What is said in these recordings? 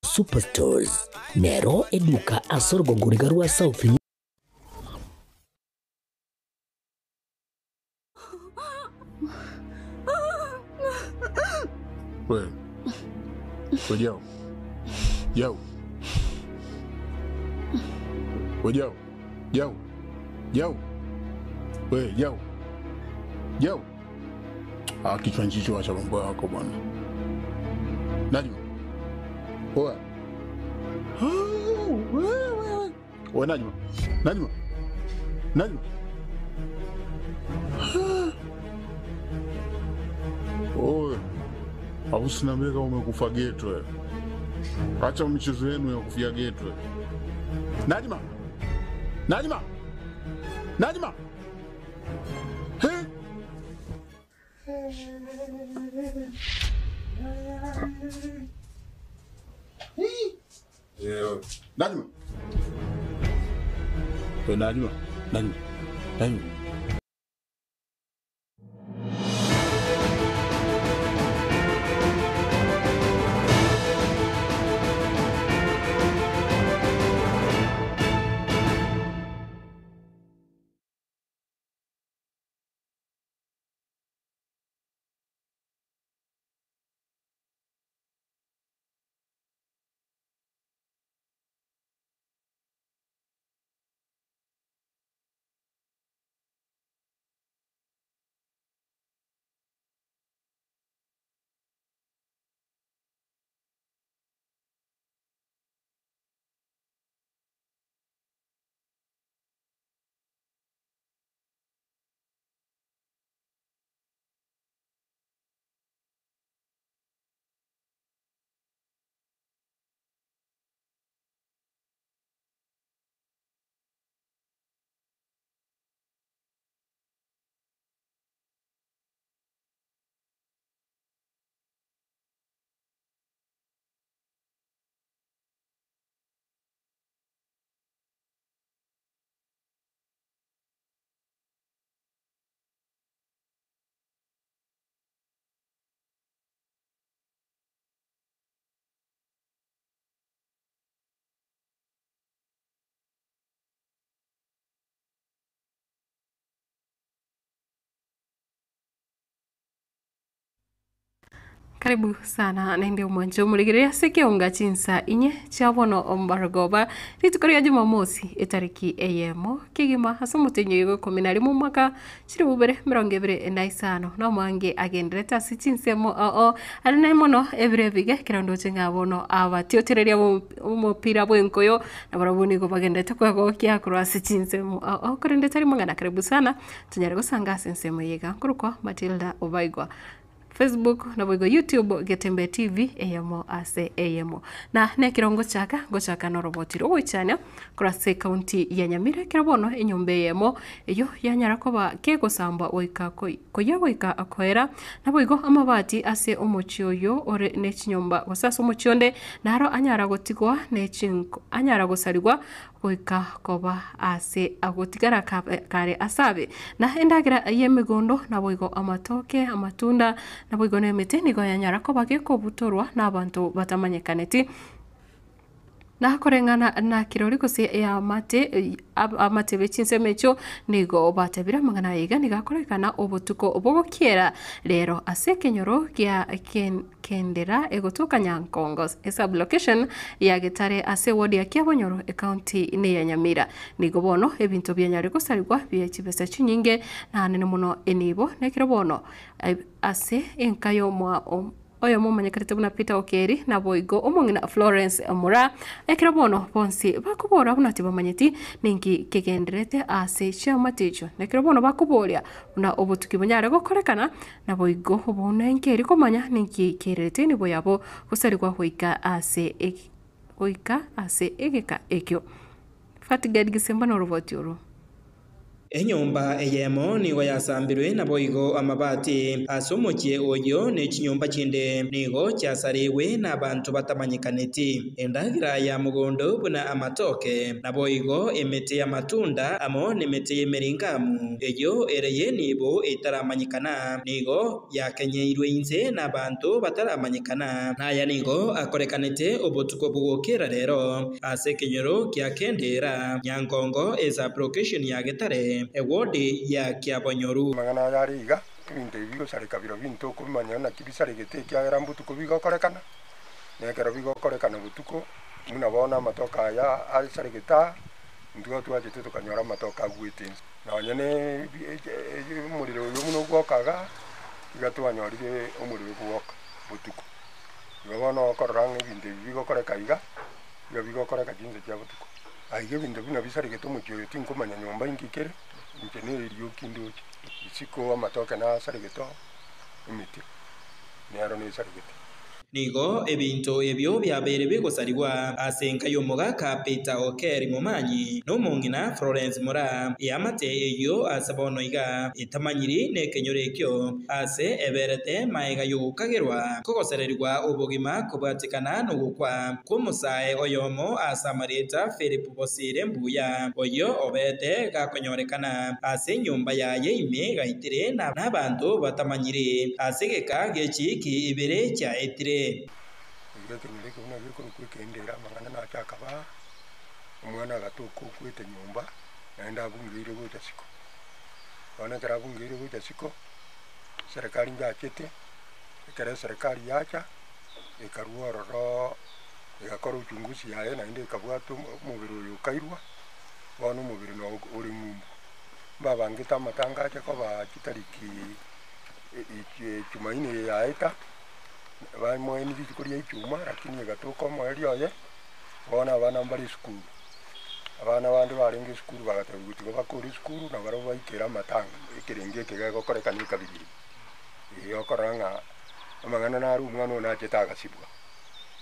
Superstores Nero eduka asorgo nguriga rwa South. Well, yo. Yo. Well, yo. Yo. Yo. Well, yo. Yo. Kichwa njicho acha mambo yako bwana. Najma. Oa. Oa Najma. Najma. Najma. Oa. Usiniambie kama umekufa geto. Acha michezo yenu ya kufia geto. Najma. Najma. Najma. Najma. Najma. Najma. Najma. Karibu sana na ndio mwanzo muligiria sekiunga chinsa inye chabono ombargoba ritukoria Jumamosi etariki eyemo kigima hasumutenyo yego 11 mwaka 2025 na mwange agendreta sichinsemo alina mono ebrevige kirondo chengabono abatiotereria umupira bwenkoyo na barabuni go bagendeta kwego kya cross chinsemo korende tari mangana. Karibu sana tunyare gusanga sensemo yega kuruko Matilda Obaigwa Facebook na boigo YouTube Getembe TV eyamo ase eyamo na nekirongo chaka gochaka no robotiro wichanya kurase county ya Nyamira kirabono enyombe yemo eyo yanyara koba kego samba oika koya oika akoera na boigo amabati ase omochioyo ore nechinyomba wasasa omochionde naro anyara gotigwa nechinko anyara gosarigwa oika koba ase agotigara kare asabe na endagira yemegondo na boigo amatoke amatunda na boigo nemete nigo yanyara ko bageko butorwa n'abantu batamanyekaneti na korengana na kirori kose ya amate bechinsemecho nigo batebira mangana yiga nigakorekana obutuko obogokiera rero asekenyoro kya kendera egotoka Nyankongos sub location ya Gitare ase ward ya Kiabonyoro county ne ya Nyamira nigo bono ebintu byanyari gusarigwa byekibesa chinyinge na nene muno enibo nekirobono ase enkayo mwa oyo mumanyekarite buna Peter Okeri na boigo omongina Florence Amura ekirabono bonsi bakubora bunati bamanyeti ningi kegenderete ase chamaticho nekirabono bakuboria una obutuki bunyare gokorekana na boigo obuna enkeri komanya ningi kerete ni boyabo gusarigwa hoika ase egeka ekyo fatigadi gisemba no robotiro Enyumba eyemo nigo yasambirwe na boigo amabati asomokie oyo ne chinyumba chinde nigo chasariwe na bantu batamanyikaneti endagira ya mugondo buna amatoke na boigo emete ya matunda amo nemete yemeringamu eyo ereye nibo itaramanyikana nigo yakenyeirwe inze na bantu bataramanyikana naya nigo akorekanete obotuko bugokera rero ase kenyoro kya kendera Nyankongo eza location ya Getare ewodi ya Kiabonyoru mangana yariga ibintu bigosareka biro bintu kumanya na kibisaregete kya mbutuko bigokorekana nekero bigokorekana butuko munabona matoka ya alisaregeta ndugo twajete tukanyora matoka gwite na nyene umuriro y'umuno gwokaga igatwanyorire umuriro gwoka butuko ngabona okoranga ibintu bigokoreka iga bigokoreka jinze kya butuko aige bintu bino bisaregete mu cyo tinkomanya nyumba ingikere nkeneri yokindu isiko amatoke na saregeto imiti nero ni saregete nigo ebintu ebyo byabere bigosariwa asenka yomugaka Peter Okeri mumanyi n'omungina Florence Mura yamate eyo asabono iga itamanyiri nekenyorekyo ase eberete maiga yukagerwa kogosererwa ubugima kubatikana n'ugukwa kumusae oyomo asamarita Philip Bosire Mbuya oyo obete gakonyorekana ase nyumba yaye ime gaitire n'abantu batamanyiri asegeka gechiki ibere cya etire Nileke una viko kwikendera mangana na chakaba umwana gatoko kwete nyumba naenda abungire goja siko wana kara abungire goja siko serikali njachete ikare serikali yacha ikarua roro ikakora uchunguzi yaye naende ikabwato mubiri uyu kairwa wana mubiri no uri mumbu baba ngita matanga cha kwa kitariki Jumaine yaita bamwe ni bikuria icyuma lakini gatuko mweri oye bona bana mbari school abana bandi barenga school bagatabugutigo bakuri school na baro bayikera matanga ikirenge kigego korekana ikabiri iyo koranga amangana na ru mwana na chetaga sibwa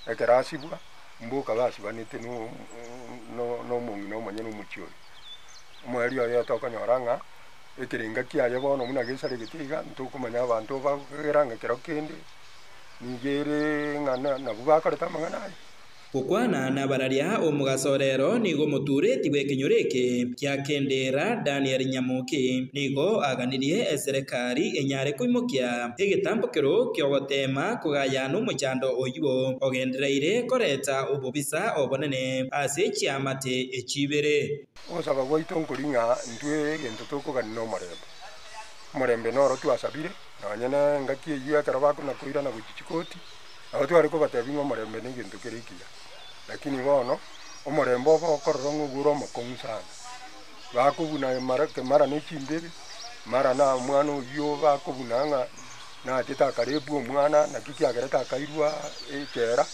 ekera sibwa mbuka basi banite no mungi no manyeno muchiyo mweri oye tokonyoranga ikirenga kiaye bono muna gesare gitiga ntukumanya abantu bageranga kero kende nigere ngana nabubakoreta mangana Kukwana na bararia omugasorero nigo mutureti bwekenyoreke kya kendera Daniel Nyamuki nigo aganirie eserekari enyare kuimukia egitambukiro kyogotema kugaya n'umuchando oyibo ogendereire koreta ububisa obonene ase chiamate echibere osaba gwaitonkurinya ndwe gento tokogani no murembe noro twasabire nanyana ngakie yiya karabako na kuira na guchichikoti aho twari ko batabinwa murembe n'igento kirikia lakini bono omurembe okorrongo guro mokonsana bakubuna mara n'echimbere mara na mwana uyo bakubunanga na teta karebu omwana na kikiagereta kairwa ekera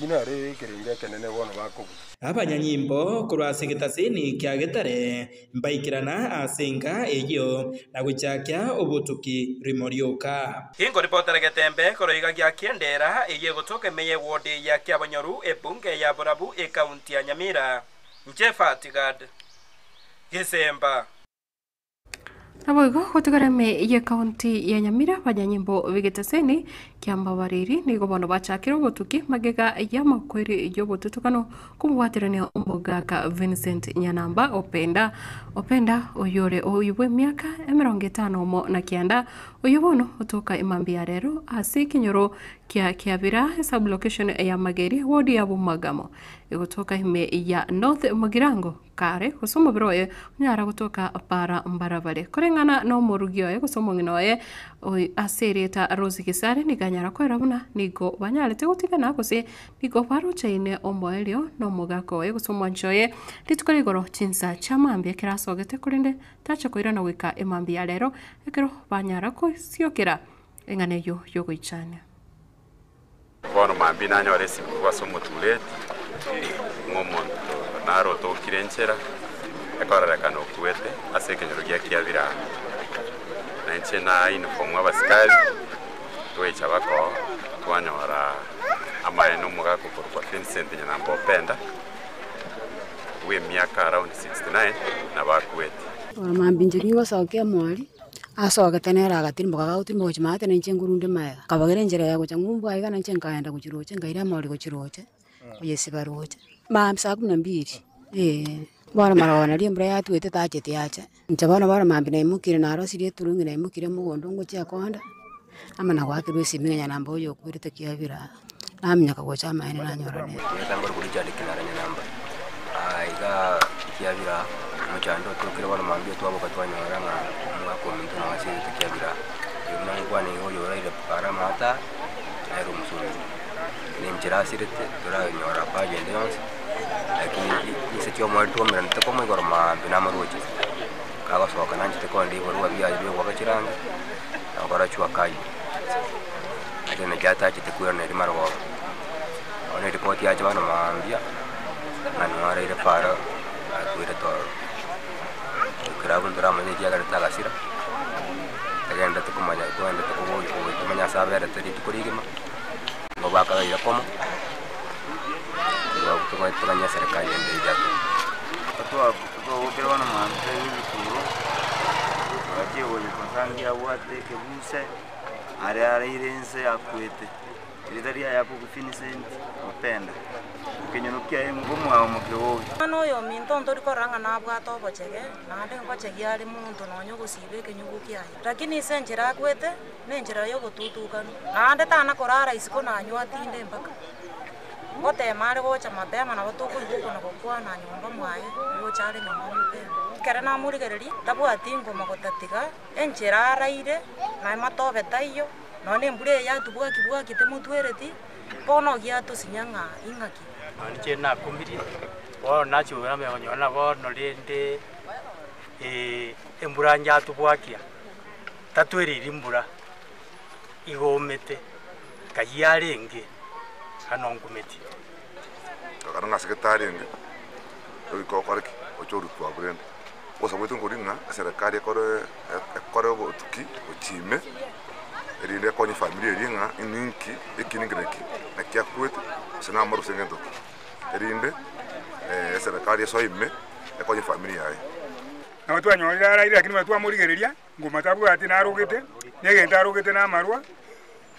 yinare kerenge kenene bono bakubuna abanyanyimbo kurwase gitasini kya Getare mbaikirana asenga eyo na guchakya obutuki rimorioka ingo reporter Getembe koroiga gya Kendera eye gotoke meye wodi ya Kiabonyoru ebunge ya Borabu e county ya Nyamira Njefatigad Gisemba Naboigo gotugarame ye county ya Nyamira banyanyimbo bigitaseni kyamba bariri nigo bono bachakira obutuki magega ya makwiri yo bututukano kumwatirania umugaka Vincent Nyanamba openda oyore oyubwe miaka 50 na kianda oyobono otoka imambia rero ase kinyoro kya Kiabira sub location ya Mageri wodi ya Bumagamo igotoka ime ya North Mugirango kare kusomo biroye nyara gutoka para mbarabare korengana no murugio ye kusomo nginoye asereta Rose Kisare niganyara kwera buna nigo banyalete gutigana kose nigo baro chaine omoelio no mugako ye kusomo nchoye litukore goro chinsa chamambia kirasogete kurinde tacha koira na wika emambia rero ekero banyara ko siokera engane yo goichane bono mambi nanyore sibwa somutulete ngomonto naro to kirenchera ekorarekana okuwete ase ekenyoro gia Kiabira nanche na uniform abasikari twecha bako twanyora amaye n'omugako kwa Vincent Nyanamba openda we miaka around 69 na bakuwete Mambinjiri ngosokia mwali asoka tenera agatiri mboga gauti mochi mate na nchengurunde maya kabagere njira ya gocha ngumbu aiga na nkaenda kuchiroche ngaira mwali kuchiroche yesi baroche saa 12 bwana marona limbra ya tuete tachete yacha nchabana bara mambi na imukire na arosirie turungi na imukire mugondo ngocha konda ama na gwakirwe simenya namba oyo kwirite kiabira namenya kagocha maene na nyorane namba kuri cyane kinaranya namba aiga kiabira muchando tukire bana mambi twabo katwanyora nga mwakominto na wasiri kiabira yuna ngwane oyo raire para mata ero musuri ni mchirasirete tora nyora paje ndonse lakini nisitio mwanto mera ntakoma igora mambi na maroje kaga soka nanjite ko ndi boruwa bya byo wakachiranga akora chwa kai ajena jata chitekura na rimarwa ona ripoti ya jwana mambia manwara ire para akuira to krabu drama ni jaga tagasira agenda tukumanya kwenda tukuboyo tumanya sabera tadi tukurigima ngobaka ira komo tukanya serikali ndio jato tukirwana mante y'ibituro bagiye bole konsangia wate kebuse ari irense akwete iridaria yapo kufinisent openda ukinyonokia ngumu aho mukewo ano yo minto ndori koranga na bwato bochege nande ngochege ari muntu nonyo gusibe kenyugu kiaye lakini senjera akwete nenjera yo gututukana nande tana korara isiko na nywa tinde mpaka ngote mari gocha mapema na batuko iguko na gukwa na nyumba mwaye yo chale nyumba mupema kera na muri gereri tabu atingo magotatiga enjera araire na matobe tayo none mbure ya tubuka kibuka kitemutwereti bono gya tusinyanga ingaki ani chena kumiri o nacho ya me onyona go no rende embura nya tubwakia tatweri rimbura igomete kayarenge anongumeti karanga sekretari nge ko koreki ochoru kwa brenda osabwetu ngoringa serikali ekore otuki ochime erinde konyi familia ringa ininki ikiningreki nakia kwete sina maru sengendo erinde serikali soime ekonyi familia ai na watu anyolira araire lakini watu amurigereria ngomatabu ati narugite negenda arugite na marwa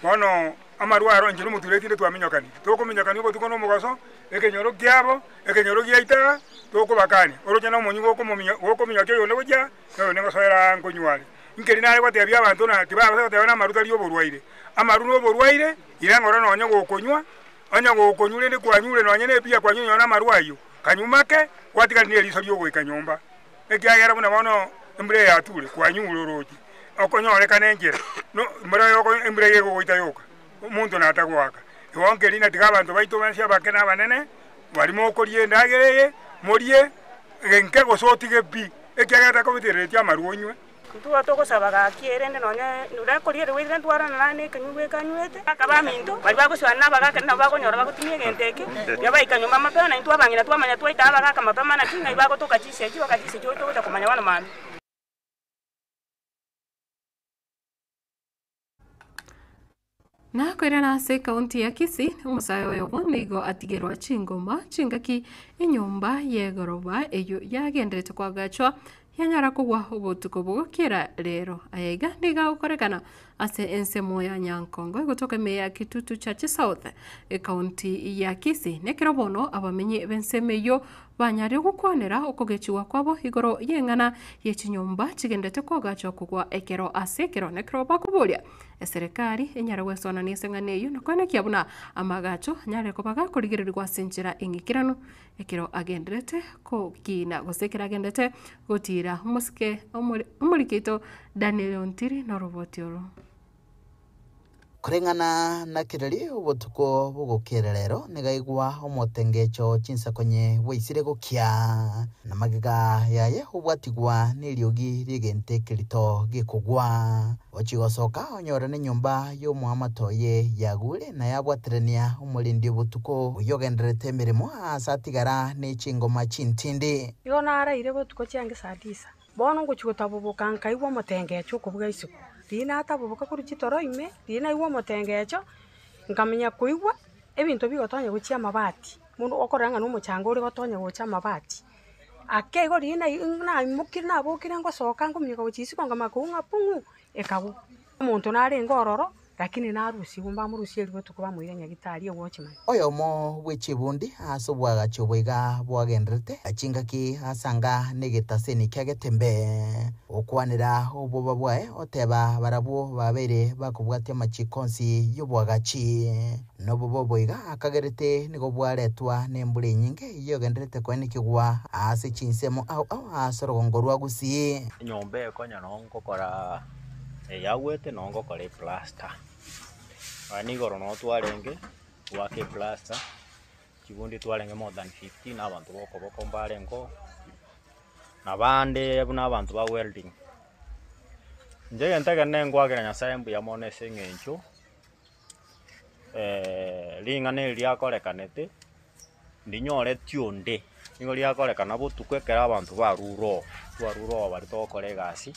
bono amarwa aronje no muturetire twaminyokani tukuminyokani bo tukono mugaso ekenyoro kyabo ekenyoro kyaita tukubakani oroje no munyi gokuminyokyo yone boja no negosoera nkonyuale inkeri nare kwate bya abantu na tibaba kwate na marutari oborwaire amaru no borwaire irangora no nyago okonywa onyago okonyure ndi kwanyure no nyene pia kwanyunya na marwayo kanyumake kwatika ni eliso lyo gwekanyomba ekyagera buna bono embure ya tule kwanyure roji okonyore kanengera no mbara yoko embure yego goita yoka umuntu natagwaka iwongeri na tigabantu baito bansia bakena banene barimo okorie ndagereye morie genke gosotige pi ekyagata ko biteretia maruonywe tuwa toko sabaga kierende nonye nura korie wele ntwara na ne kanywe kanywete akaba minto bali baguswana baga na bagonyora bagutumye genteke yaba ikanyuma mapema na ntwa bangina twamanya twaita baga kama mapema na kinga ibago toka chise cyo wakachise cyo to kumanya wana mami na kwira nase kaunti ya Kisii umusayo yogo nigo atigirwa chingoma chingaki inyumba yegoroba eyo yagenderete kwagachwa yanyara kugwa ubutuko bugukira rero ayega niga ukorekana ase ensemo ya Nyankongo gutoka meya Kitutu Church South kaunti ya Kisii nekero bono abamenyi bensemeyo banyari gukwanera ukogechiwa kwabo igoro yengana yechinyumba chigendete kwagachwa kugwa ekero asekero nekero bakubulia serikali enyara gwesona nisenganeyo nakone kiabuna amagacho nyare ko bagakuligirirwa senjera ingikirano ekero agenderete ko kina gosekera agendete gotira musike umulikito Daniel Ontiri na robotioro kurengana na kirari ubutuko bugukererero negaigwa omotengecho chinsakonye weisire gukia na magiga yaye ubwatigwa niriogi rigente kirito gikugwa ochigosoka onyorane nyumba yo muhamatoye yagure na yabwaterania umulindi ubutuko uyogenderete mirimo asatigara ni chingoma chintindi yona ara ire butuko cyange sadisa bono nguchugutabubuka nkaigwa motengecho kubuga isuku dina atabubuka kuri kitoro ime dina iwo motengecho nkamenya kuigwa ebintu bigotonye guchia mabati mundu okoranga no muchango uri gotonye gucha mabati akego rina na mukiri na bukire ngo soka ngo mnyaka uchisi kwa makunga pungu ekabu umuntu nari ngororo lakini narusi gumba murusi rwo tukuba mwire nyagitari watchman oyo mo bwechibundi aso bwaga chobwega bwagendrete achinga ki asanga negetaseni kyagetembe okwanira oboba bwae oteba barabo babere bakubwatia machikonsi yobwagachi nobobo bwega akagerete nigo bwaretwa nembure nyinge yogendrete kwani kigwa ase chinsemo au asorogongorwa gusi nyombe konya nongokora yawete nongokora plaster ani goro no twarenge wake plaster kibundi twarenge more than 15 abantu boko mbarengo nabande abuna abantu ba welding nje ntaka nengwagira nyasembu ya mone sengencho lingane lyakorekanete ndinyore tionde ningo lyakorekana butukwekera abantu baruro bari tokore gasi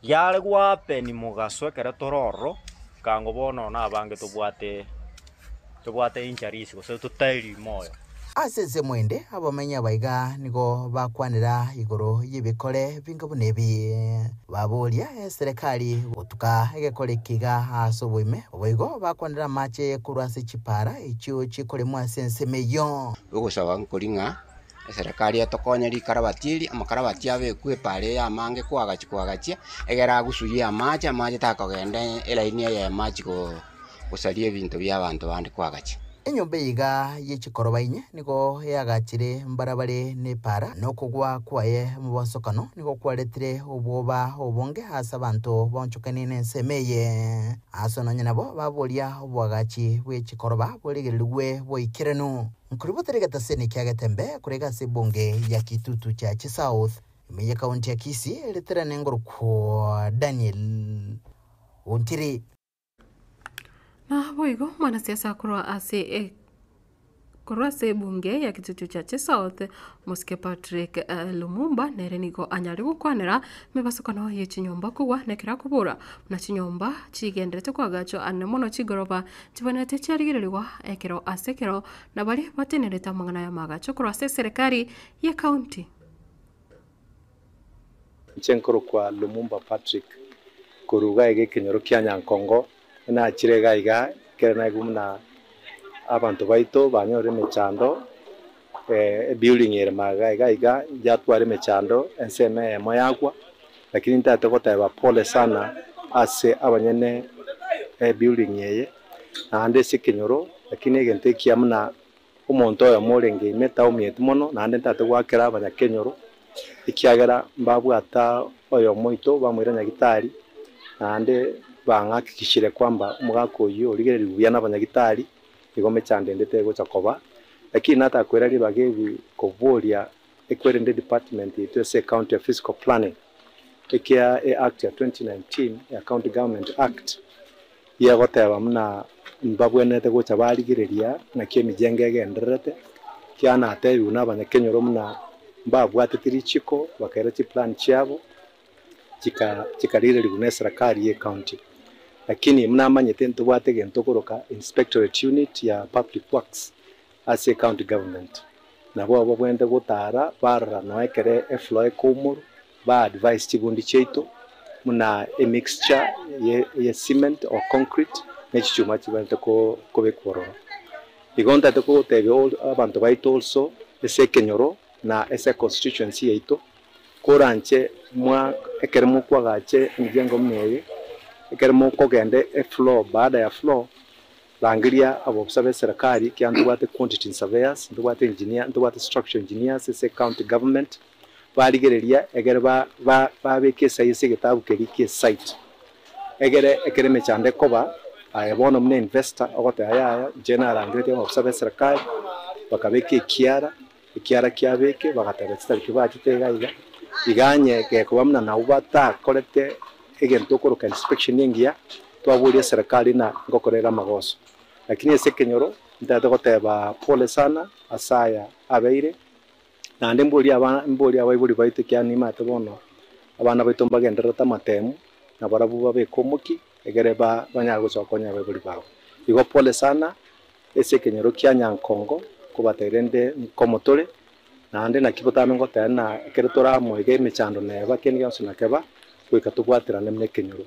yale gwape ni mugaswekera tororo kango bono na bange tubwate injarisi ko tutairi moyo asese mwende abamenya baiga nigo bakwanira igoro yibikore bingabunebi babolia serikali utuka egekore kiga asobwime obigo bakwanira mache kurwase chipara icho chikore mwasense meyo ugusaba nkoringa serikali atokonya likarabatiri amakarabati abekwe pale ya mange kwagachia egera gusuye amaje takogende elaini ya maji ko gusalie bintu bya abantu bandi kwagachi enyombe yiga yechikorobainye niko yagachire mbarabare ne para no kugwa kwaye mubasokano niko kwaletire oboba obonge hasa abantu bonchukane nensemeye asonanya nabo babolia obwagachi bwechikoroba bolegerwe boikirenu nkuriboterega taseni kyagetembe kurega sebonge ya kitutu cha South imeye kaunti ya Kisii letera nengoro kwa Daniel Ontiri na boigo mwanasiasa kurwa bunge ya kitutu cha South Muske Patrick Lumumba nerenigo anyari gukwanira mibasukano yechinyomba kugwa nekira kubura na chinyomba chigendrete kwagacho anemono chigoroba chibonete cyarigirirwa ekero asekero na bari batenereta mangana ya magacho kurwa serikali ya county Chenkoro kwa Lumumba Patrick kuruga ege kinyoro kya Nyankongo na chirega iga kerana gumna abantu baito banyore mechando building ere maga iga jatware mechando enseme moyagwa lakini ntate kotaba pole sana ase abanyene building yeye ande sikinyoro lakini gente kiamna umuntu oyo morenge meta umietu mono na ande ntate gwakera abanyakenyoro ikiagera mbabwata oyo moito bamwira nyagitari ande bangakikishire kwamba umugako uyu origereribya n'abanyagitari igome cyande ndete go chakoba lakini nata kwerari bagebi kovolia ekwerende department to say county fiscal planning ekia act ya 2019 ya county government act ya goteba muna mbabwenete go chabarigireria na kemijenge genderete kiana atebi n'abanyakenyoro muna mbabwatitiri chiko bakera chi plan cyabo chikarire libune serikali ye county lakini mnamanyete ntubwate gentokoroka inspectorate unit ya public works as a county government nabo bwende gutara barra noekere efloe kumuru ba advice chibundi cheito muna a mixture ye cement or concrete nechichuma chibante ko bekorora igonta toko tebe abantu baito also ese kenyoro na ese constituency yeito koranche mwa ekeremo kwagache mijengo mneye ekeremo kogende floor baada ya floor langiria abo sabe serikali kiandu bate quantity surveyors ndubate engineer ndubate structural engineers ese county government baligereria egere ba beke sayise gitabu kerike site egere mechande koba ayabona mne investor ogote aya general angirete abo sabe serikali bakabeke kiara kiabeke bagatabetsa kibachitega iganye ke kubamna na ubata kolete egento koroka inspection yengia twaburia serikali na ngokorera magoso lakini ese kenyoro ndata goteba pole sana asaya abeire na ndemburia abaiburi baite kyani mate bono abana baitomba genderata matemu na barabu babekomoki egere banyago sokonya abaiburi bawo igo pole sana ese kenyoro kya Nyankongo kubaterende komotore naende naki botamengo tena kere toramoiga emechando neba kende gionsi nakeba goika tobwaterane muna ekenyoro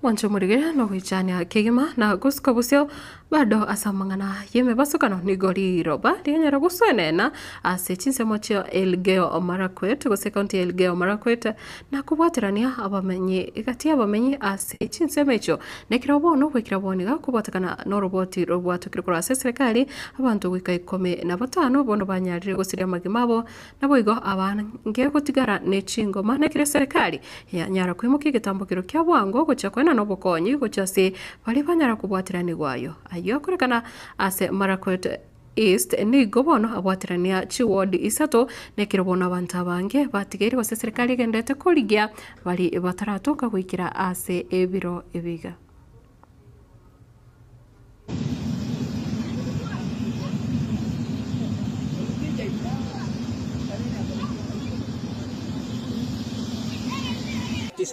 Mwancho murigere no gwichania kigima na gusko busio bado asamangana yeme basukano ni gori roba linyara guswenena ase chinse mocho Elgeyo Marakwet gose county Elgeyo Marakwet na kubwaterania abamenyi igati abamenyi ase chinse mecho nekira bono gwikira boniga kubwatakana no roboti robwatukire kura ase serikali abantu gwika 15 bono banyarire gusiria magimabo nabo igo abange gutigara ne chingoma nekire serikali ya nyara kwimuka igitambukiro kya bwango gocha kwena no bukonyi gochase bali banyara kubwatirani gwayo ayo kurekana ase Marakwet East ni gobono abwatirania chiward isato nekiro bona abantu abange batigeri gose serikali gendete kurigia bali bataratoka gwikira ase ebiro ebiga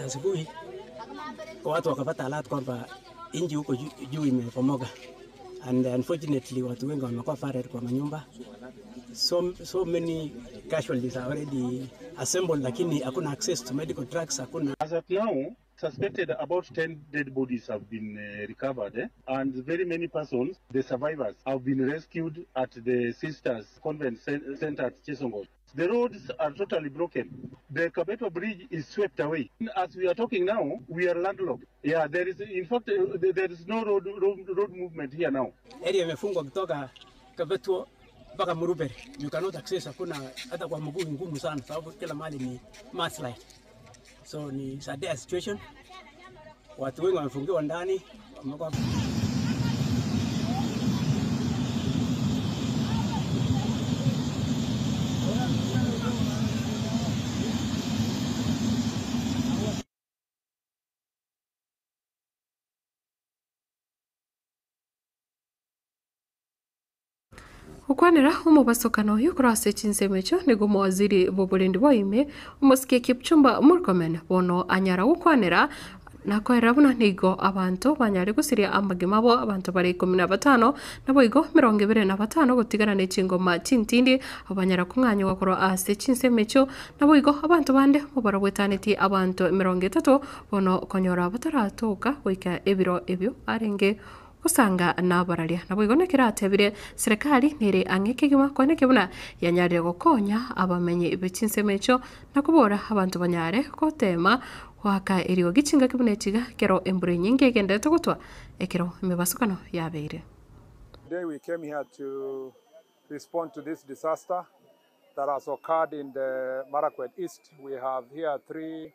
asubuhi watu wakapata alert kwamba inji huko juu imepomoka, and unfortunately watu wengi wamekuwa fired kwa manyumba. So many casualties are already assembled, lakini hakuna access to medical trucks, hakuna. As of now, suspected about 10 dead bodies have been recovered, and very many persons, the survivors, have been rescued at the Sisters Convent Center at Chesongo. The roads are totally broken. The Kabeto Bridge is swept away. As we are talking now, we are landlocked. Yeah, there is, in fact, there is no road movement here now. Area imefungwa kutoka Kabeto mpaka Muruberi. You cannot access, hakuna hata kwa mguu ngumu sana sababu kila mahali ni mudslide. So ni sad situation. Watu wengi wamefungiwa ndani, wamekuwa ukwanira umubasokano yukurase chinsemecho nigo mwaziri bobulendi boime umusikie Kipchumba Murkomen bono anyara ukwanira nakwera buna nigo abantu banyari gusiria amagima bo abantu bari 15 nabo igo 25 gutigara ne chingoma chintindi abanyara kumwanya wakoro ase chinsemecho nabo igo abantu bande mubarabwetaneti abantu 30 bono konyora bataratoka goika ebiro ebyo arenge usanga nabararia nabo igonekera atebire serikali nire angekigima koneke buna yanyarire gokonya abamenye bechinsemecho nakubora abantu banyare kotema waka erigo gichinga kibunechiga kero embure nyinge gendete gutwa ekero imebasukano yabeire. Today we came here to respond to this disaster that has occurred in the Marakwet East. We have here 3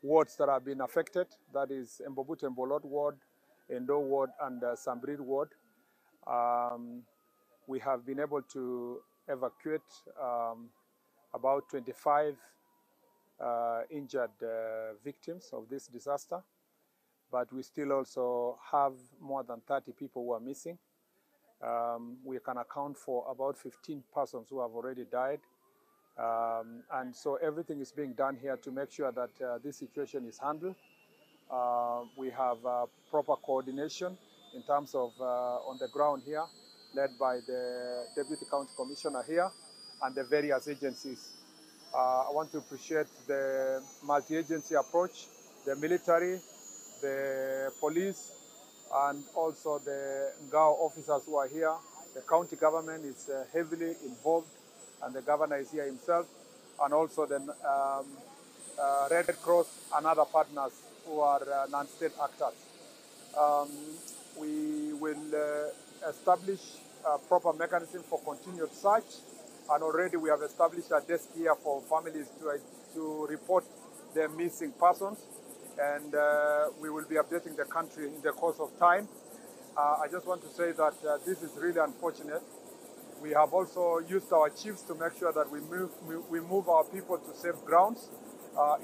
wards that have been affected, that is Mbobute Mbolot ward, Endo ward, and Sambrid ward. We have been able to evacuate about 25 injured victims of this disaster, but we still also have more than 30 people who are missing. We can account for about 15 persons who have already died. And so everything is being done here to make sure that this situation is handled. We have proper coordination in terms of on the ground here, led by the Deputy County Commissioner here and the various agencies. I want to appreciate the multi-agency approach, the military, the police, and also the Ngao officers who are here. The county government is heavily involved, and the governor is here himself, and also the Red Cross and other partners who are non-state actors. We will establish a proper mechanism for continued search, and already we have established a desk here for families to report their missing persons, and we will be updating the country in the course of time. I just want to say that this is really unfortunate. We have also used our chiefs to make sure that we move our people to safe grounds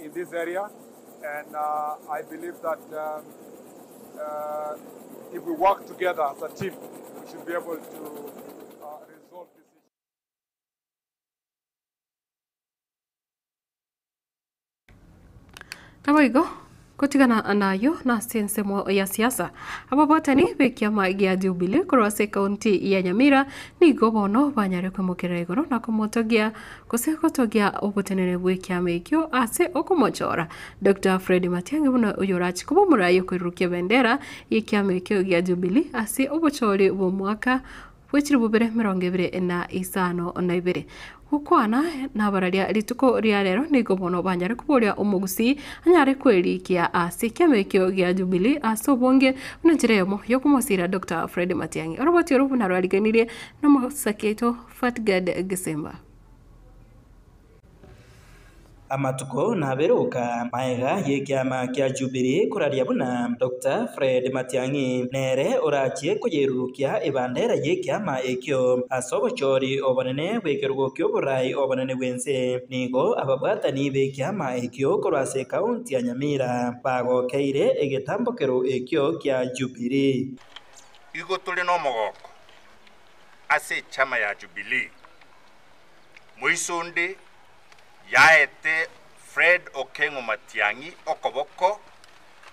in this area, and I believe that if we work together as a team, we should be able to resolve this issue. Nabo igo kutigana nayo na sensemo ya siasa ababotani bekiama gia Jubilee kurwase kaunti ya Nyamira nigo bono banyare kwimukira igoro na kumotogia kusekotogia obutenere bwekiama ekyo ase okumochora Dr. Fred Matiang'i buno uyorachi kubumurayo kwirukia bendera yekiama ekyo gia Jubilee ase obuchori bwo mwaka wechiri bubere 2022 ukwana nabararia rituko ria rero nigo bono banyare kuboria umugusi anyare kwerikia ase kiamekyo gia Jubilee ase obonge unanjiremo yokumosira Dr. Fred Matiang'i oroboti orobu narwariganirie na Musaketo Fatgad Gisemba amatuko naberuka maega yekiama kia Jubilee kuraria buna Dr. Fred Matiang'i nere orachie kuyerurukia ibandera yekiama ekyo asobochori obonene bwekerugokyo burai obonene bwense nigo ababwatani bekiama ekyo kurwase kaunti ya Nyamira bagokeire egetambokero ekyo kia Jubilee igo tuli no mogoko ase chama ya Jubilee muisonde yaete Fred Okengo Matiang'i okoboko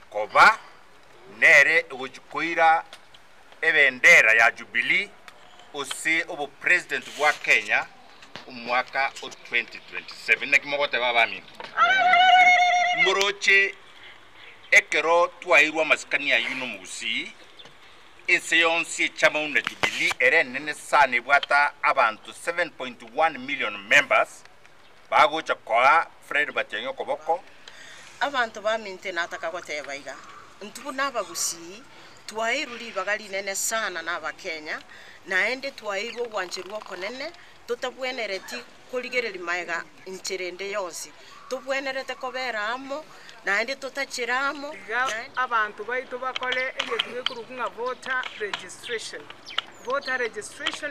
koba nere ugukuira ebendera ya Jubilee ose obo president wa Kenya umwaka 2027 nekimogote babami moroche ekero twairwa maskani ya yuno musi Inseyonsi chama una Jubilee ere nene sane bwata abantu 7.1 million members bago chakora Fred Matiang'i okoboko abantu baminte nataka gotebaiga ntubu nabagusi twairuri bagali nene sana naba Kenya naende twairwo gwanjirwo konene tutabwenereti kurigereri maega incherende yonsi tubwenerete kobera amo naende tutachiramo abantu baitu bakole egetuge kurukunga voter registration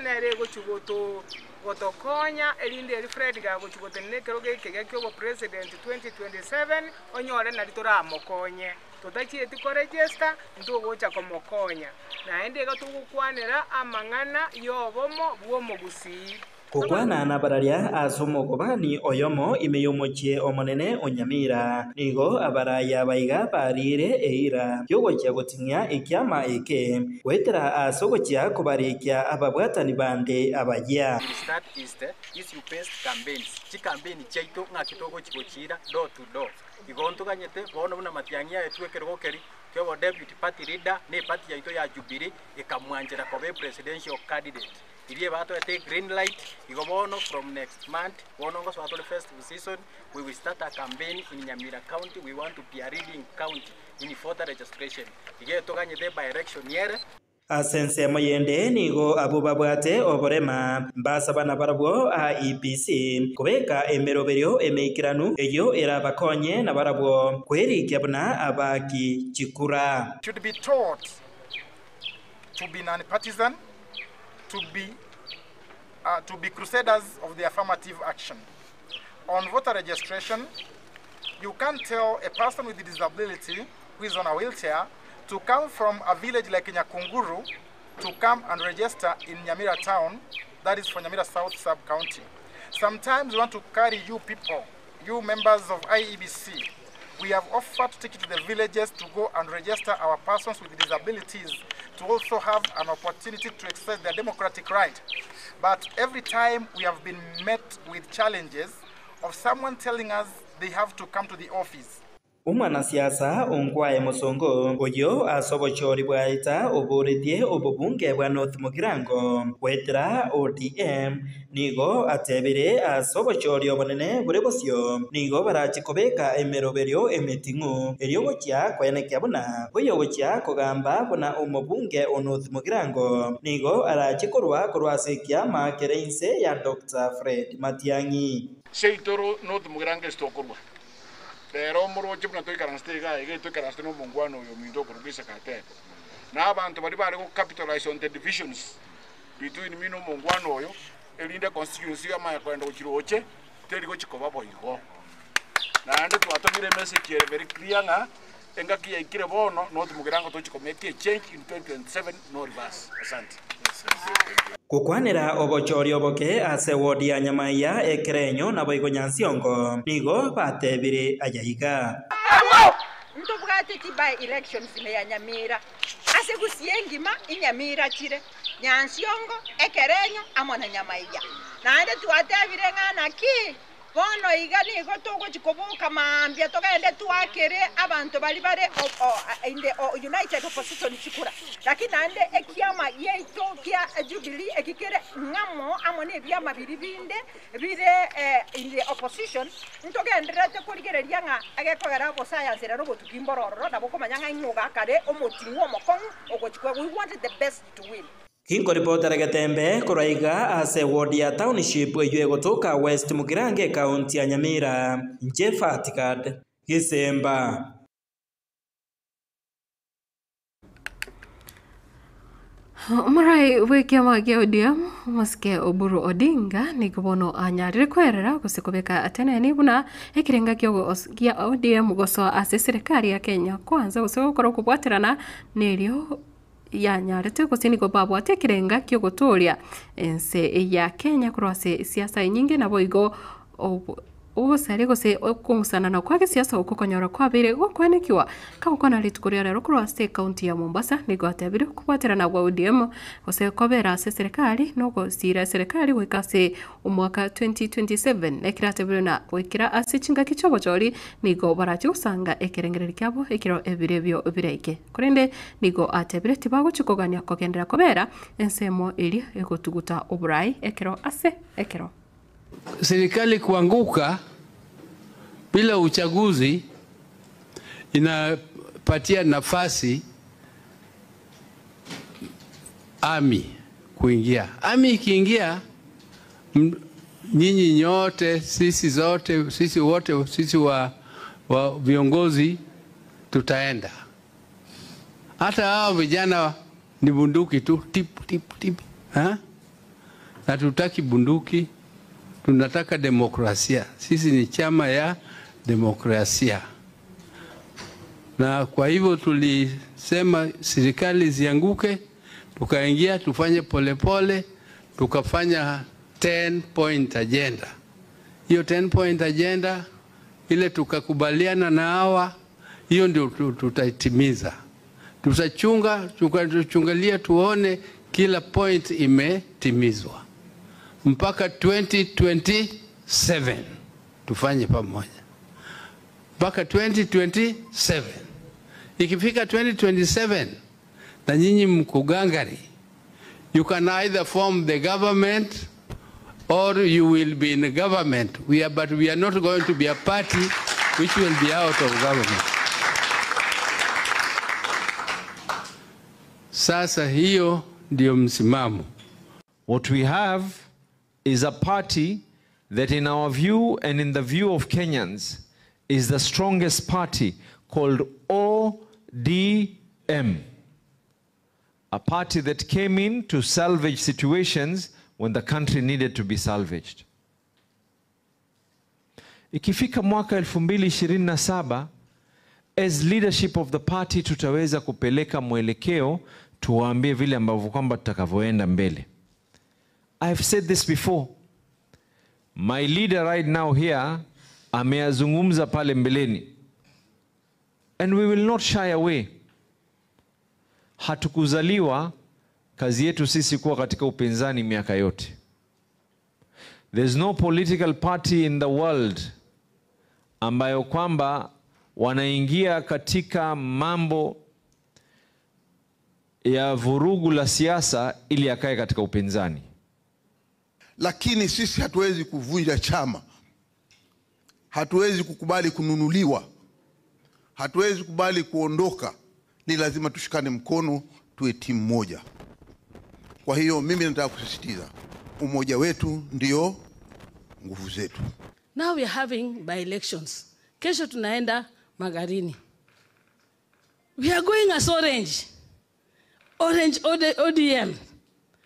ere gochugoto gotokonya elinde eli Fred gago chugotene kero geke kyo president 2027 onyore na lituramokonye tutachieti ko register ndugocha komokonya naende gatugukwanira amang'ana yobomo bwomogusi kukwana na bararia asomo kobani oyomo imeyomochie omonene onyamira nigo abaraya baiga barire eira yogochia gotinya ekiama eke wetera asogochia kubarikia ababwatani bande abajia start is you best campaigns chi campaign chaito ngakitogo chigochira door to door igonto ganyete bono buna Matiang'i etwekero keri kyo deputy party leader ne party yaito ya Jubilee ikamwanjira kobe presidential candidate irie bato take green light igobono from next month bono ngo so the first season we will start a campaign in Nyamira County. We want to be a leading county in voter registration ige toganyete by election yere asense moyende nigo abubabwate oborema mbasaba na barabwo a EPC kubeka emeroberio emeikiranu eyo erabakonye na barabwo kwerikia buna abaki chikura should be taught to be non-partisan, to be crusaders of the affirmative action. On voter registration, you can't tell a person with a disability who is on a wheelchair to come from a village like Nyakunguru to come and register in Nyamira town, that is for Nyamira South sub-county. Sometimes we want to carry you people, you members of IEBC. We have offered to take you to the villages to go and register our persons with disabilities to also have an opportunity to exercise their democratic right. But every time we have been met with challenges of someone telling us they have to come to the office. Umwanasiasa ongwae musongo oyo asobochori bwaita oboretie obobunge bwa North Mugirango wetera ODM nigo atebire asobochori obonene burebosio nigo barachikobeka emeroberio emetingu eriogochia kwenekia buna oyogochia kogamba buna omobunge o North Mugirango nigo arachikorwa korwasekia makereinse ya Dr. Fred Matiang'i seitoro North Mugirango stokorwa pero moroche buna toy karanstega ege toy karasteno mongwano yo mindo kurubisa kate na abantu bari bari go capitalize on the divisions between mino mongwano yo elinde constituency ya maya kwenda uchiroche teri go chikoba boigo na ande twatomire message yere very clear nga enga kiya ikire bono North Mugirango to chikomeke change in 2027 no reverse asante kukwanira obochori oboke ase wodi ya Nyamaiya ekerenyo na boigo Nyansiongo nigo batebire ayayiga ntobwate ti by elections me ya Nyamira ase gusiengima inyamira chire Nyansiongo ekerenyo amona Nyamaiga naende twatebire ng'ana ki bono iga nigo togochikoboka mambia togende twakere abantu bari in the United Opposition chikura lakini naende ekiama yeito kia Jubilee ekikere ngamo amone ebyama biri binde bire in the opposition ntogenderete kurigereria nga agekogera bo science rero gotukimbororo nabo komanyanga inyoga kare omotingu omokongu ogochikwe we wanted the best to win. Kingo reporter Getembe kuraiga ase ward ya township yue gotoka West Mugirange county ya Nyamira Jefatikad Gisemba. Marai wiki amagia ODM maske Oburu Odinga ni kubono anyarire kwerera gusikobeka atene ni buna ekirenga kyogo gia ODM goso ase serikali ya Kenya kwanza gusokora kubwaterana nerio ya nyarete kusini ko babu atekirenga kyo gotoria ense ya Kenya kurwase siasa nyingi na boigo obusare gose okungusana na kwa siasa ukokonyora kwa bere gukwenekiwa kakukona litukuria rero kurwase county ya Mombasa nigo atabire kubwaterana gwa ODM gose kobera se serikali no gosira serikali wekase umwaka 2027 ekiratebire na wekira asichinga kichobo chori nigo barati usanga ekerengereri kyabo ekiro ebirebyo bireke kurende nigo atebire tibago chikogania kogendera kobera ensemo ili egotuguta oburai ekiro ase ekiro. Serikali kuanguka bila uchaguzi inapatia nafasi ami kuingia. Ami ikiingia, nyinyi nyote, sisi wote, sisi wa viongozi tutaenda. Hata hao vijana ni bunduki tu, tip tip tip, ha? Na tutaki bunduki. Tunataka demokrasia. Sisi ni chama ya demokrasia. Na kwa hivyo tulisema serikali zianguke, tukaingia tufanye polepole, tukafanya 10-point agenda. Hiyo 10-point agenda ile tukakubaliana na hawa, hiyo ndio tutaitimiza. Tutachungalia tuone kila point imetimizwa. Mpaka 2027 tufanye pamoja. Mpaka 2027. Ikifika 2027 na nyinyi mkugangari, you can either form the government or you will be in the government. But we are not going to be a party which will be out of government. Sasa hiyo ndio msimamo. What we have is a party that in our view and in the view of Kenyans is the strongest party called ODM. A party that came in to salvage situations when the country needed to be salvaged. Ikifika mwaka 2027, as leadership of the party tutaweza kupeleka mwelekeo tuwaambie vile ambavyo kwamba tutakavyoenda mbele. I've said this before. My leader right now here ameyazungumza pale mbeleni. And we will not shy away. Hatukuzaliwa kazi yetu sisi kuwa katika upinzani miaka yote. There's no political party in the world ambayo kwamba wanaingia katika mambo ya vurugu la siasa ili akae katika upinzani. Lakini sisi hatuwezi kuvunja chama. Hatuwezi kukubali kununuliwa. Hatuwezi kukubali kuondoka. Ni lazima tushikane mkono, tuwe timu moja. Kwa hiyo mimi nataka kusisitiza, umoja wetu ndio nguvu zetu. Now we are having by elections. Kesho tunaenda Magarini. We are going as Orange. Orange ODM.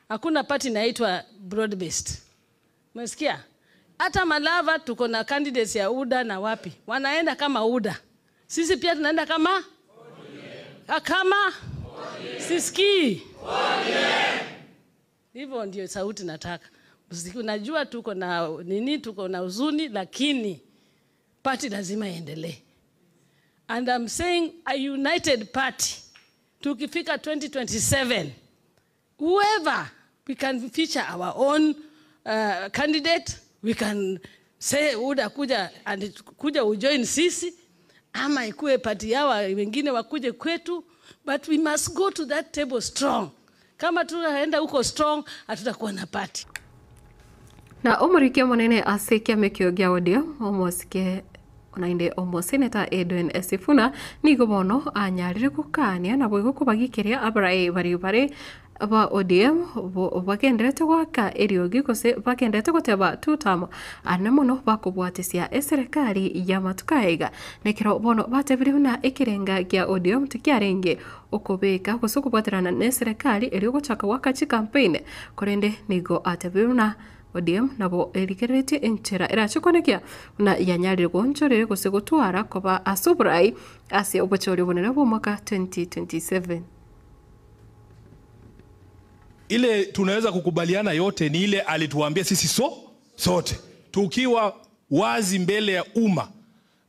Hakuna party inaitwa broad based. Umesikia? Hata Malava tuko na candidates ya UDA na wapi. Wanaenda kama UDA. Sisi pia tunaenda kama ODM. Kama ODM. Siski ODM. Hivyo ndio sauti nataka. Unajua tuko na nini, tuko na huzuni, lakini party lazima iendelee. And I'm saying a united party. Tukifika 2027, whoever, we can feature our own candidate. We can say uda kuja and kuja ujoin sisi, ama ikue party yawa wengine wakuje kwetu, but we must go to that table strong. Kama tunaenda huko strong, hatutakuwa na party. Na umurikia monene asikia mekio gya audio omosike onainde omoseneta Edwin Sifuna nigo bono anyarire kukania na bwo kubagikiria abarai bari aba ODM bakenderete gwaka eriogi kose bakenderete guteba tutamo anamono bakubwatisia serikali ya matukaiga nekiro bono batebire na ikirenga gya ODM tikiarenge okobeka gusukubwaterana na serikali erio guchaka wakachi campaign korende nigo atebire na ODM nabo erikerete enchera erachukonekia na yanyarire gonchorere gusegutwara koba asubrai ase obochori bonera bo mwaka 2027. Ile tunaweza kukubaliana yote ni ile alituambia sisi sote tukiwa wazi mbele ya umma.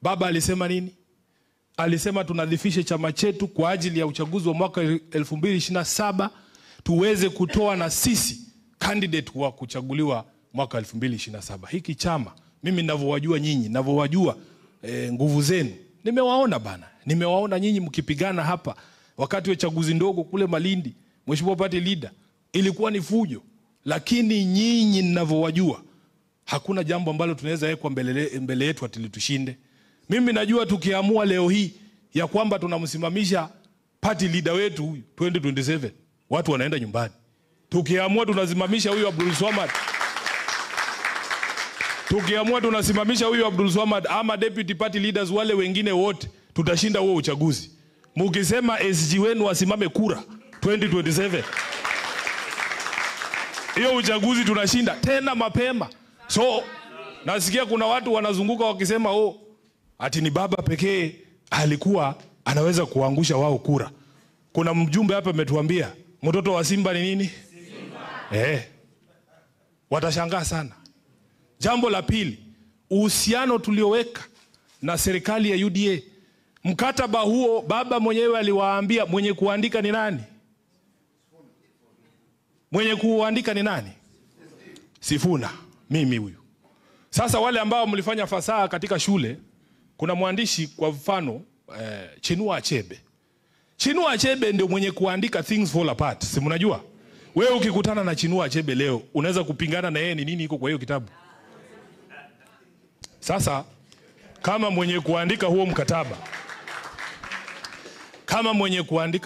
Baba alisema nini? Alisema tunadhifishe chama chetu kwa ajili ya uchaguzi wa mwaka 2027 tuweze kutoa na sisi candidate wa kuchaguliwa mwaka 2027. Hiki chama mimi ninavyowajua nyinyi, ninavyowajua nguvu zenu. Nimewaona bana. Nimewaona nyinyi mkipigana hapa wakati wa chaguzi ndogo kule Malindi. Mheshimiwa Party Leader, ilikuwa ni fujo, lakini nyinyi ninavyowajua hakuna jambo ambalo tunaweza wekwa mbele yetu atili tushinde. Mimi najua tukiamua leo hii ya kwamba tunamsimamisha party leader wetu huyu 2027 watu wanaenda nyumbani. Tukiamua tunasimamisha huyu Abdul Swamad, tukiamua tunasimamisha huyu Abdul Swamad ama deputy party leaders wale wengine wote, tutashinda huo uchaguzi. Mukisema SG wenu wasimame kura 2027, hiyo uchaguzi tunashinda tena mapema. So nasikia kuna watu wanazunguka wakisema ati ni baba pekee alikuwa anaweza kuangusha wao kura. Kuna mjumbe hapa ametuambia mtoto wa Simba ni nini? Simba. Watashangaa sana. Jambo la pili, uhusiano tulioweka na serikali ya UDA. Mkataba huo baba mwenyewe aliwaambia mwenye kuandika ni nani? Mwenye kuandika ni nani? Sifuna, mimi huyu. Sasa wale ambao mlifanya fasaha katika shule, kuna mwandishi kwa mfano Chinua Achebe. Chinua Achebe ndio mwenye kuandika Things Fall Apart. Si mnajua? Wewe ukikutana na Chinua Achebe leo, unaweza kupingana na yeye ni nini iko kwa hiyo kitabu? Sasa kama mwenye kuandika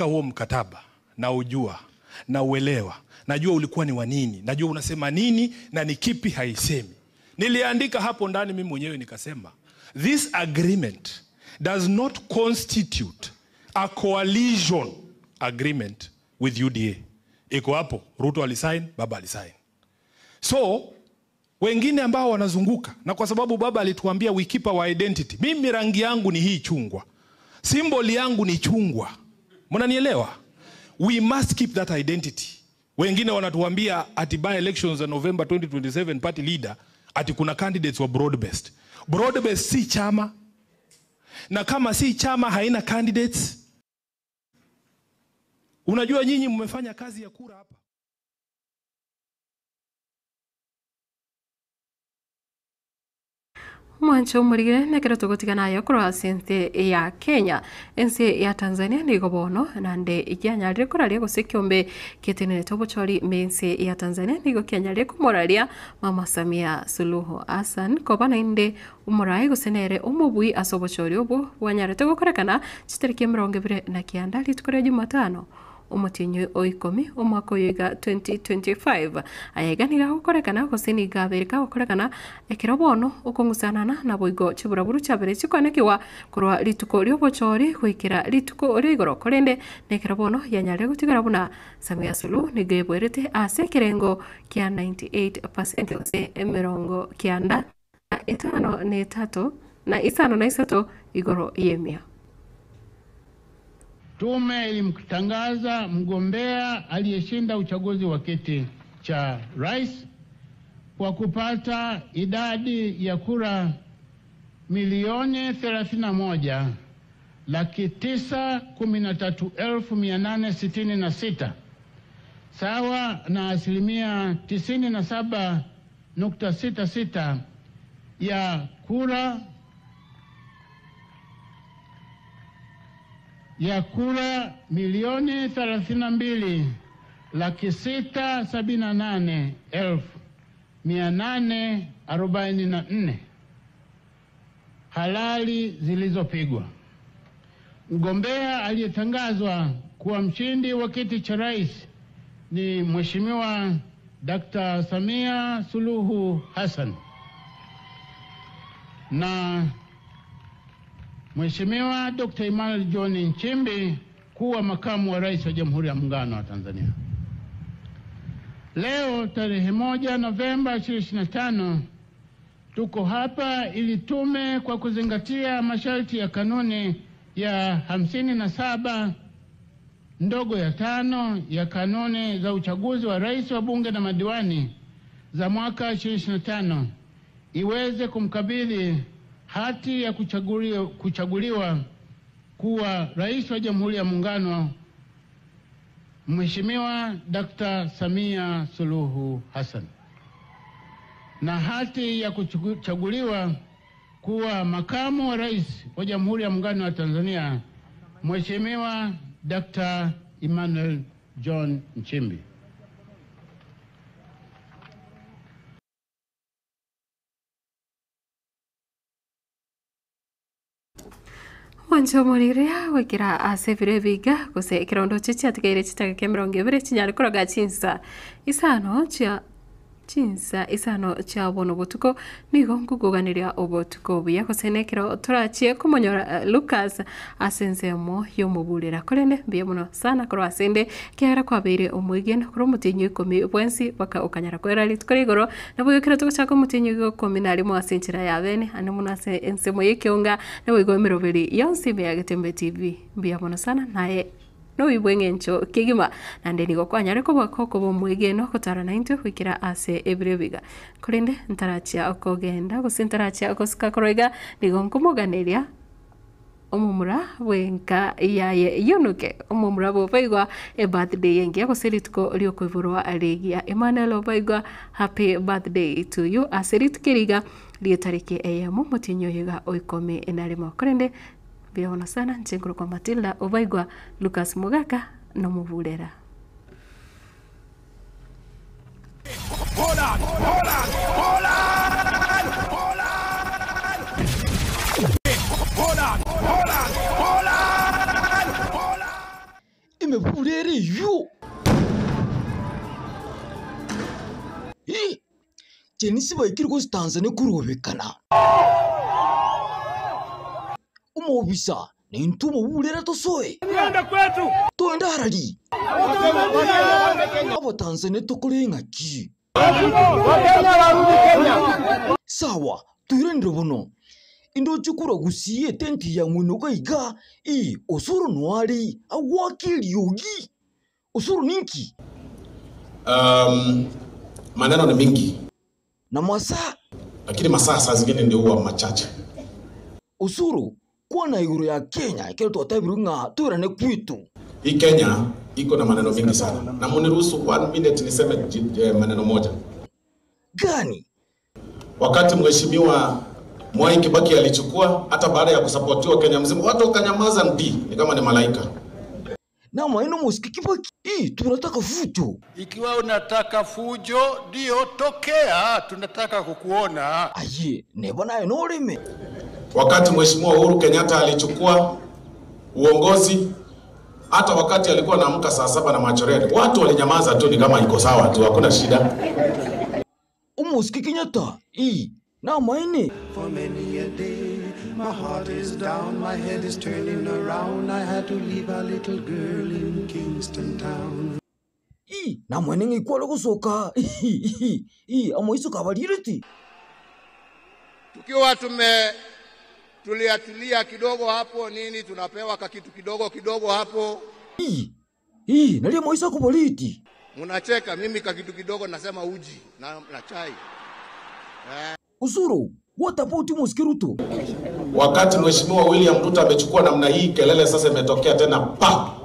huo mkataba, na ujua, na uelewa, najua ulikuwa ni wa nini, najua unasema nini na ni kipi haisemi. Niliandika hapo ndani mimi mwenyewe nikasema, this agreement does not constitute a coalition agreement with UDA. Iko hapo, Ruto alisign, baba alisign. So wengine ambao wanazunguka, na kwa sababu baba alituambia we keep our identity. Mimi rangi yangu ni hii chungwa, symbol yangu ni chungwa. Mnanielewa? We must keep that identity. Wengine wanatuambia ati by elections in November 2027 party leader ati kuna candidates wa broad based. Broad based si chama. Na kama si chama haina candidates. Unajua nyinyi mmefanya kazi ya kura hapa. Mwancho murigire nekero tugutigana yo cross ense ya Kenya ense ya Tanzania nigo bono nande ikyanyarire kuraria gusekyombe ketenene tobochori mense ya Tanzania nigo kyanyarire kumoraria Mama Samia Suluhu Hassan kobana inde umurai gusenere umubui asobochori obo wanyarite gukorekana chitariki 29 litukore Jumatano umutinyu oikomi umwaka yiga 2025 ayeganira gukorekana gusini gaberika gukorekana ekirobono ukongusanana na boigo chiburaburu chabere chikonekiwa kurwa lituko lyobochori kwikira lituko rigoro korende nekirobono yanyare gutigara buna Samia Suluhu nigebwerete ase kirengo kya 98% ose emerongo kianda itano ne tatu na isano na isato igoro yemia. Tume ilimtangaza mgombea aliyeshinda uchaguzi wa kiti cha rais kwa kupata idadi ya kura milioni 31 913,866 sawa na asilimia 97.66 ya kura milioni 32,678,844 halali zilizopigwa. Mgombea aliyetangazwa kuwa mshindi wa kiti cha rais ni Mheshimiwa Dr. Samia Suluhu Hassan na Mheshimiwa Dr. Emmanuel John Nchimbi kuwa makamu wa rais wa Jamhuri ya Muungano wa Tanzania. Leo tarehe 1 Novemba 2025 tuko hapa ili tume kwa kuzingatia masharti ya kanuni ya 57 ndogo ya 5 ya kanuni za uchaguzi wa rais wa bunge na madiwani za mwaka 2025 iweze kumkabidhi hati ya kuchaguliwa kuwa rais wa Jamhuri ya Muungano Mheshimiwa Dr. Samia Suluhu Hassan na hati ya kuchaguliwa kuwa makamu wa rais wa Jamhuri ya Muungano wa Tanzania Mheshimiwa Dr. Emmanuel John Nchimbi. Wancho monirea wekira asevire viga kose kirondo chichi atikaire chitaka kemirongo bire chinyari kuraga chinsa isano cha bono botuko nigo nguguganiria obotuko buya kosenekero turachie kumonyora Lucas asensemo yomuburira korene biye muno sana koro asende kera kwabere omwigeno koro mutinyo 10 bwensi baka ukanyara kwera litkorigoro nabo yekera tuguchaka mutinyo 10 nari mu asenchira ya bene ane muno ase ensemo yekeonga nabo igomero beri yonsi be yagetembe TV biye muno sana naye no ibwengencho kigima nande nigo kwanyare ko bakoko bo mwigeno kotara 90 wikira ase ebrebiga kurinde ntarachia okogenda gusintarachia okoska koroiga nigo nkomoganiria omumura wenka yaye yonuke omumura bo baigwa e birthday yengi akoseritko lyokoivorwa aligia Emmanuel baigwa happy birthday to you aseritiriga lietariki eyemo mutinyo yiga oikome enarimo kurinde biona sana nchenguru kwa Matilda obaigwa Lucas Mugaka no muvulera. Imevulere yo. Jenisi baikiri ko Tanzania kurubekana. Umobisa ni ntumo bulera tosoe twenda kwetu twenda harali abo Tanzania tokolenga ki Wakenya warudi Kenya sawa tuirendro bono indo chukura gusiye tenti ya mwino gaiga osuru nwali awakili yogi osuru ninki maneno ni mingi na masaa lakini masaa saa zingine ndio huwa machache osuru kwa na iguru ya Kenya ikero tutabiru nga turane kwitu. Hii Kenya iko na maneno mingi sana. Na mniruhusu 1 minute niseme maneno moja. Gani? Wakati mheshimiwa Mwai Kibaki alichukua hata baada ya kusapotiwa Kenya mzima watu wakanyamaza ni kama ni malaika. Na maino musikikibaki tunataka fujo. Ikiwa unataka fujo ndio tokea, tunataka kukuona. Aye, nebona enoleme. Wakati mheshimiwa Uhuru Kenyatta alichukua uongozi hata wakati alikuwa anaamka saa 7 na machoreni watu walinyamaza tu ni kama iko sawa tu hakuna shida. Umusiki Kenyatta na maine for many a day my heart is down my head is turning around I had to leave a little girl in Kingston town na maine ngikwalo kusoka amoiso kabalireti tukiwa tuliatilia kidogo hapo nini tunapewa kitu kidogo hapo nalia moisa kuboliti munacheka mimi kitu kidogo nasema uji na chai usuru What about Mosiki Ruto? Wakati Mheshimiwa William Ruto amechukua namna hii, kelele sasa imetokea tena pa.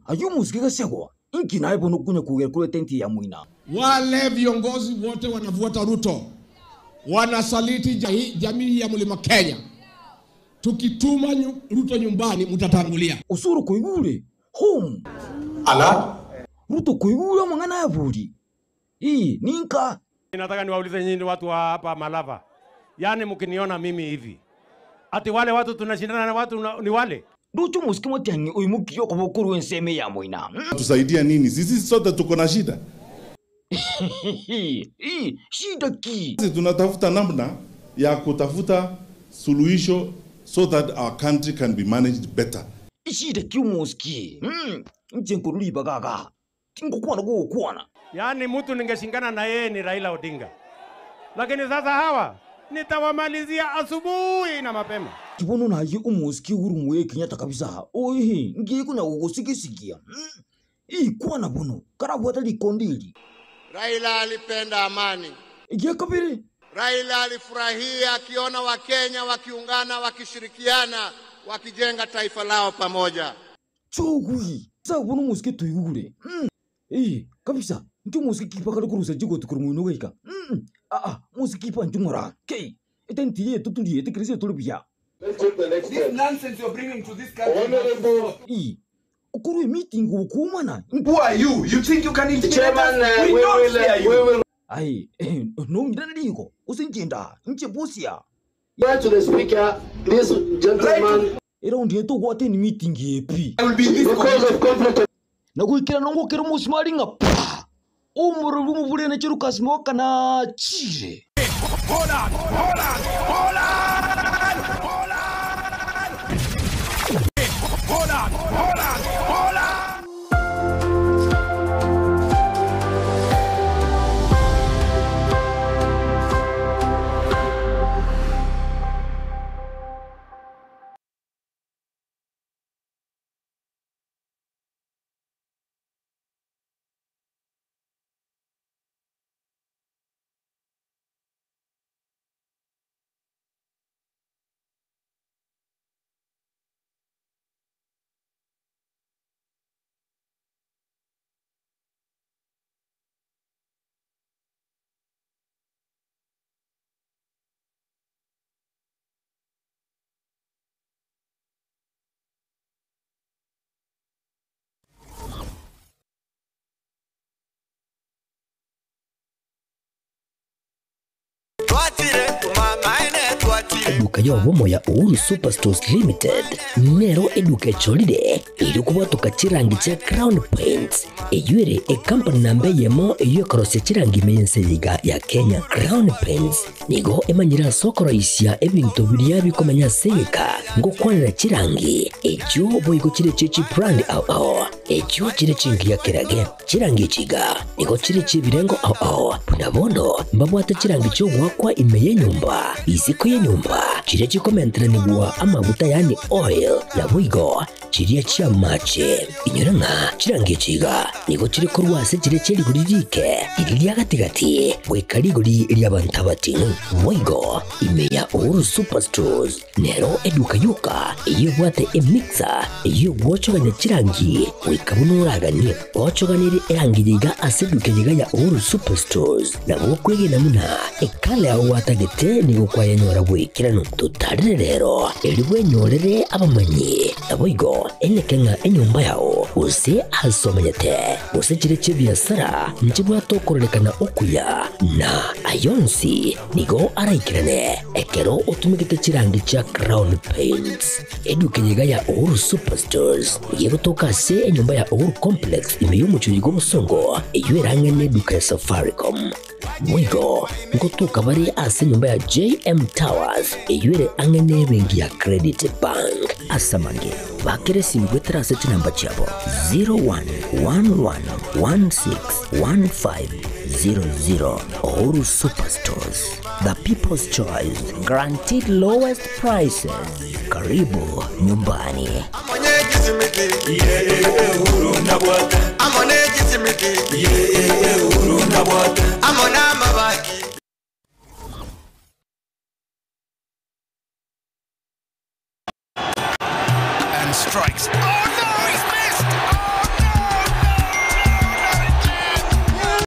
Ayu Mosiki Gachagua inki na ipo nukunya kugera kule tenti ya Muina. Wale viongozi wote wanavuata Ruto wanasaliti jamii ya Mlima Kenya. Tukituma Ruto nyumbani mtatangulia. Usuru kuigure home. Ala Ruto kuigure mangana ya buri. Ninka. Nataka niwaulize nyinyi watu wa hapa Malava. Yaani mkiniona mimi hivi. Ati wale watu tunashindana na watu ni wale. Ruto Mosiki Matiang'i uimukio kwa bokuru enseme ya Muina. Tusaidia nini? Sisi sote tuko na shida. Shida ki? Sisi tunatafuta namna ya kutafuta suluhisho so that our country can be managed better. Shida ki Mosiki? Njengo liba gaga. Tingo kuana go kuana. Yaani mtu ningeshingana na yeye ni Raila Odinga. Lakini sasa hawa nitawamalizia asubuhi na mapema. Kibono na yi Mosiki urumwe Kenyatta kabisa. Oye, ngiye kuna ugosikisikia. Kuana bono. Karabuata likondili. Raila alipenda amani. Ikia kabiri. Raila alifurahia akiona Wakenya wakiungana, wakishirikiana, wakijenga taifa lao pamoja. Chogui. Sasa bono Mosiki tuyure. Kabisa. Ndio Mosiki kipaka kurusa jigo tukurumuno gaika. Mosiki pa njungora. Kei. Etentiye tutuliye tikrise tulubia. Let's take the next step. This nonsense you're bringing to this country. Honorable. Ukuru meeting ukumana. Who are you? You think you can intimidate Chairman, us? We will. No ndandiko. Usinjinda. Nche bosia. Back to the speaker, this gentleman. Around here to what in meeting yepi. I will be this because of conflict. Na kuikira nongo kero musmaringa. Umuru rumuvule na chiruka smoka na chire. Hold on. Eduka ya womo ya Uhuru Superstores Limited nero eduka cholide ili kubatuka chirangi cha Crown Paints eyure company nambe yemo eyo korose chirangi meyense yiga ya Kenya. Crown Paints nigo emanyira sokoro isya ebintu biriya bikomanya seka ngo kwanira chirangi ejo boyiko chire chichi brand ao ejo chire chingi ya kirage chirangi chiga nigo chire chibirengo ao punabondo mbabwata chirangi cyo gwakwa imeye nyumba iziko ye nyumba chire chikomentera nibwa amavuta yani oil na bwigo chiriya chia mache inyoranga chirangi chiga nigo chire korwase chire cheri guririke iriya gatigati wekariguri ry'abantu batinu bwigo imeya Uhuru Superstores nero eduka yuka iyo bwate emixer iyo wochoganya chirangi wikabunuraganye wochoganire erangi yiga aseduke yiga ya Uhuru Superstores na bokwege namuna ekale aho watagete nigo kwayanyora bwikirano tutarire rero eliwe nyorere abamanyi naboigo enekenga enyumba yao use asomanyete use chire chibiasara nchibwa tokorelekana okuya na ayonsi nigo araikirane ekero utumikite chirangi cha Crown Paints eduke yiga ya Uhuru Superstores yego tokase enyumba ya Uhuru Complex imeyumuchuyigo musongo eyuerange neduka ya Safaricom mwigo ngotuka bari ase nyumba ya JM Towers eyuere angene bengi ya Credit Bank asamange bakere simbwetera seti namba chabo 0111161500 Uhuru Superstores, the people's choice, guaranteed lowest prices. Karibu nyumbani. strikes. Oh,